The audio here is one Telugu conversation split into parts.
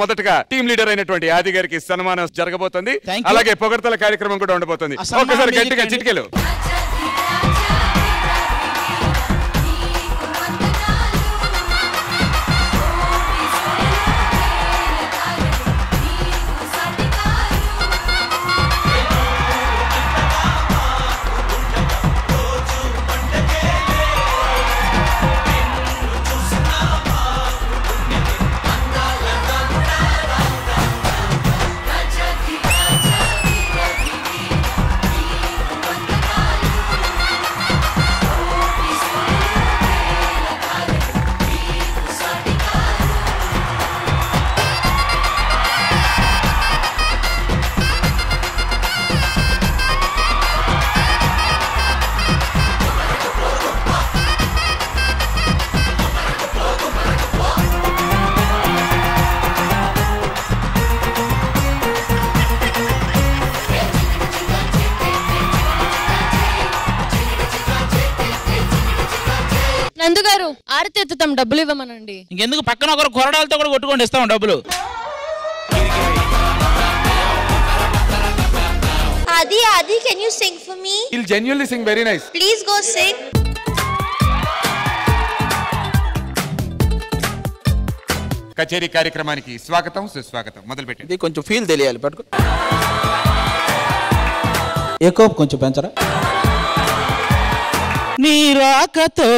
మొదటగా టీమ్ లీడర్ అయినటువంటి ఆది గారికి సన్మానం జరగబోతుంది. అలాగే పొగడ్తల కార్యక్రమం కూడా ఉండబోతుంది. ఒకసారి గట్టిగా చిటికెలు. నందుగారు ఆరతి ఎత్తుతాం, డబ్బులు ఇవ్వమనండి. ఇంకెందుకు, పక్కన ఒకరు కొరడాలతో కూడా కొట్టుకొని ఇస్తాం డబ్బులు. Adi, can you sing for me? He'll genuinely sing very nice. Please go sing. కచేరీ కార్యక్రమానికి స్వాగతం సుస్వాగతం. మొదలుపెట్టండి. ఇది కొంచెం ఫీల్ తెలియాలి. పట్టుకో. ఏకోప్ కొంచెం పెంచరా. నీ రాకతో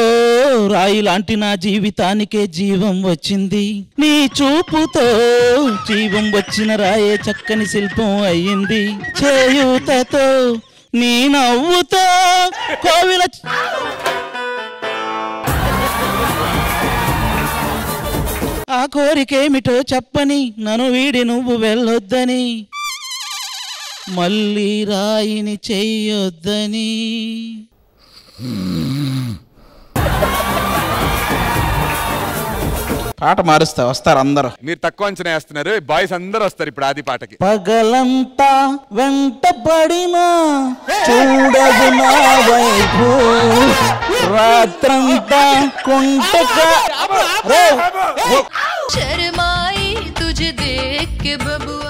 రాయి లాంటి నా జీవితానికే జీవం వచ్చింది. నీ చూపుతో జీవం వచ్చిన రాయే చక్కని శిల్పం అయ్యింది. చేయూతతో నీ నవ్వుతో కోవిల ఆ కోరికేమిటో చెప్పని నన్ను వీడి నువ్వు వెళ్ళొద్దని, మళ్ళీ రాయిని చెయ్యొద్దని. పాట మారుస్తా, వస్తారు అందరు. మీరు తక్కువ అంచనా వేస్తున్నారు. బాయ్స్ అందరు వస్తారు ఇప్పుడు ఆది పాటకి. పగలంతా వెంట పడినా చూడదు నా వైపు, రాత్రంతా కుంటక శర్మాయి తుజే దేఖ్ కే బబుआ.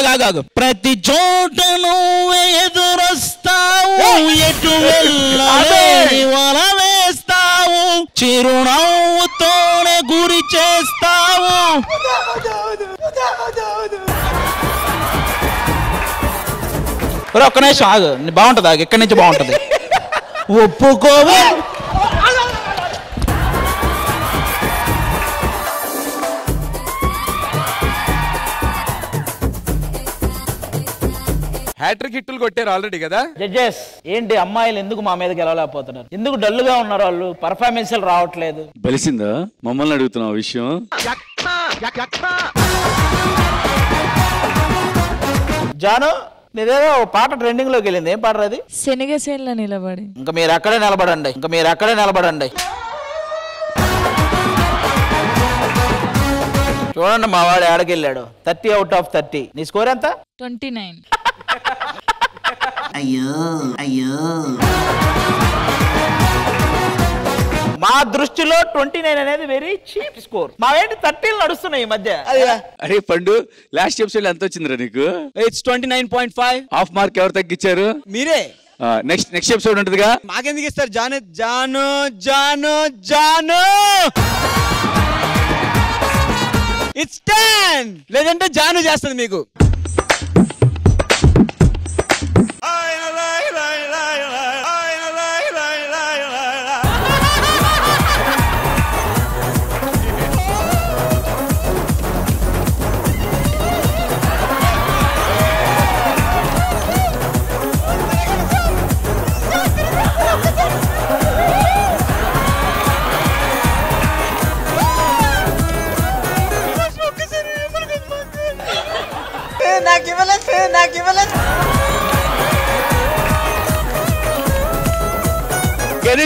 ఆగాగు. ప్రతి చోట నువ్వు ఎదురొస్తావు, ఎటు వెళ్ళలేని వల వేస్తావు, చిరునవ్వుతోనే గురి చేస్తావు. ఒక్క నిమిషం ఆగు, బాగుంటది. ఆగు, ఎక్కడి నుంచి బాగుంటది. ఒప్పుకోవే. హ్యాట్రిక్ హిట్లు కొట్టారు ఆల్రెడీ కదా. జడ్జెస్ ఏంటి అమ్మాయిలు ఎందుకు మా మీద గెలవలేకపోతున్నారు? ఎందుకు డల్లుగా ఉన్నారు వాళ్ళు? పర్ఫార్మెన్స్లు రావట్లేదు. బలిసిందా? మమ్మల్ని అడుగుతున్నా విషయం. జాను, నీదేదో పాట ట్రెండింగ్ లోకి వెళ్ళింది. ఏం పాట అది? శనగసేన్ల నిలబడి. ఇంకా మీరు అక్కడే నిలబడండి. చూడండి మా వాడు ఆడకెళ్ళాడు. 30 out of 30. నీ స్కోర్ ఎంత? 29. అయ్యో మా దృష్టిలో 29 అనేది వెరీ చీప్ స్కోర్. మావేంటి 30 నడుస్తున్నాయి ఈ మధ్య. అరే పండు, లాస్ట్ ఎపిసోడ్ ఎంత వచ్చిందిరా నీకు? ఇట్స్ 29.5. హాఫ్ మార్క్ ఎవరు తగ్గించారు? మీరే. నెక్స్ట్ ఎపిసోడ్ ఉంటుందిగా. మాకెందుకు ఇస్తారు? జాను ఇట్స్ 10. లేదంటే జాను చేస్తుంది మీకు.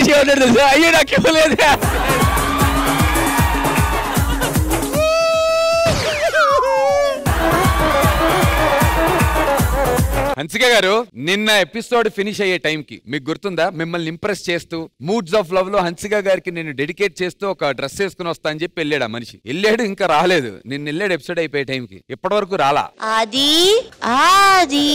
చేసి ఉంటాడు తెలుసా? అయ్యో నాకు ఇవ్వలేదు. హన్సిక గారు, నిన్న ఎపిసోడ్ ఫినిష్ అయ్యే టైంకి మీకు గుర్తుందా, మిమ్మల్ని ఇంప్రెస్ చేస్తూ మూడ్స్ ఆఫ్ లవ్ లో హన్సిక గారికి నేను డెడికేట్ చేస్తూ ఒక డ్రెస్ వేసుకుని వస్తా అని చెప్పి వెళ్ళాడు ఆ మనిషి. వెళ్ళాడు, ఇంకా రాలేదు. నిన్న వెళ్ళాడు ఎపిసోడ్ అయిపోయే టైంకి, ఇప్పటి వరకు రాలా. Adi, Adi.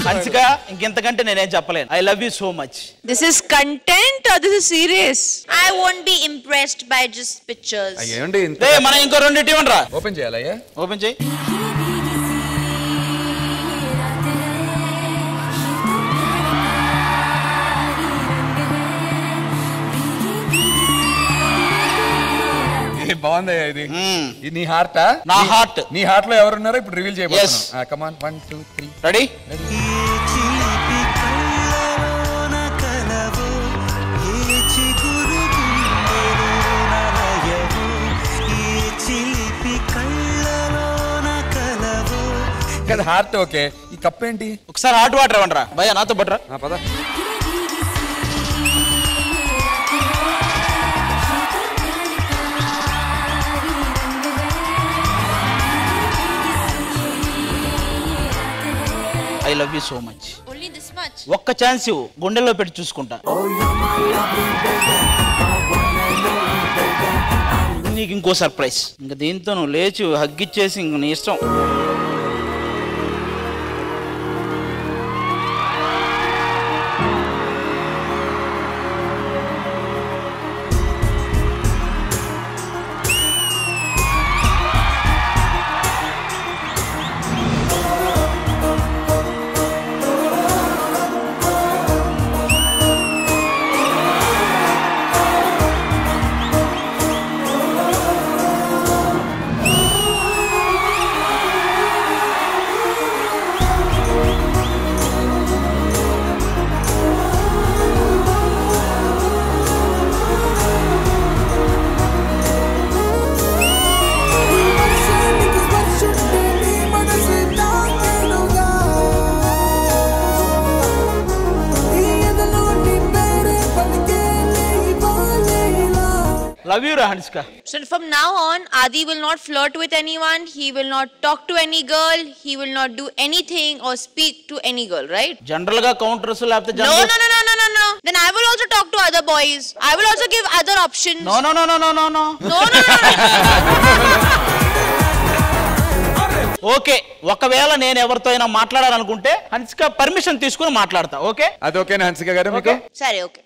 హన్సిక, ఇంకెంతకంటే నేనేం చెప్పలేను. I love you so much. This is content or this is serious? I won't be impressed by just pictures. అయ్యండి, మనం ఇంకో రెండింటి ఇవ్వండి రా. ఓపెన్ చేయాలయ్యా. ఓపెన్ చేయి. బాగుందయ్యా ఇది. ఇది నీ హార్టా? నా హార్ట్. నీ హార్ట్ లో ఎవరున్నారో ఇప్పుడు రివీల్ చేయబోతున్నాం. Come on, 1 2 3 ready. కదా హార్ట్. ఓకే, ఈ కప్ ఏంటి? ఒకసారి హాట్ వాటర్ ఇవ్వండి రా భయ్యా, నాతో పట్టరా. పద. I love you so much. Only this much. ఒక్క ఛాన్స్ ఇవ్వు, గుండెల్లో పెట్టి చూసుకుంటా. నీకు ఇంకో సర్ప్రైజ్. ఇంకా దీంతో నువ్వు లేచి హగ్గిచ్చేసి ఇంక నీ ఇష్టం. Love you, Haniska. So from now on, Adi will not flirt with anyone. He will not talk to any girl. He will not do anything or speak to any girl, right? General ga counters lapte No. Then I will also talk to other boys. I will also give other options. No. No. Okay, ఒకవేళ నేను ఎవరితో అయినా మాట్లాడాలనుకుంటే హన్సిక పర్మిషన్ తీసుకుని మాట్లాడతా. ఓకే, అది ఓకేనా హన్సిక గారు మీకు? సరే, ఓకే.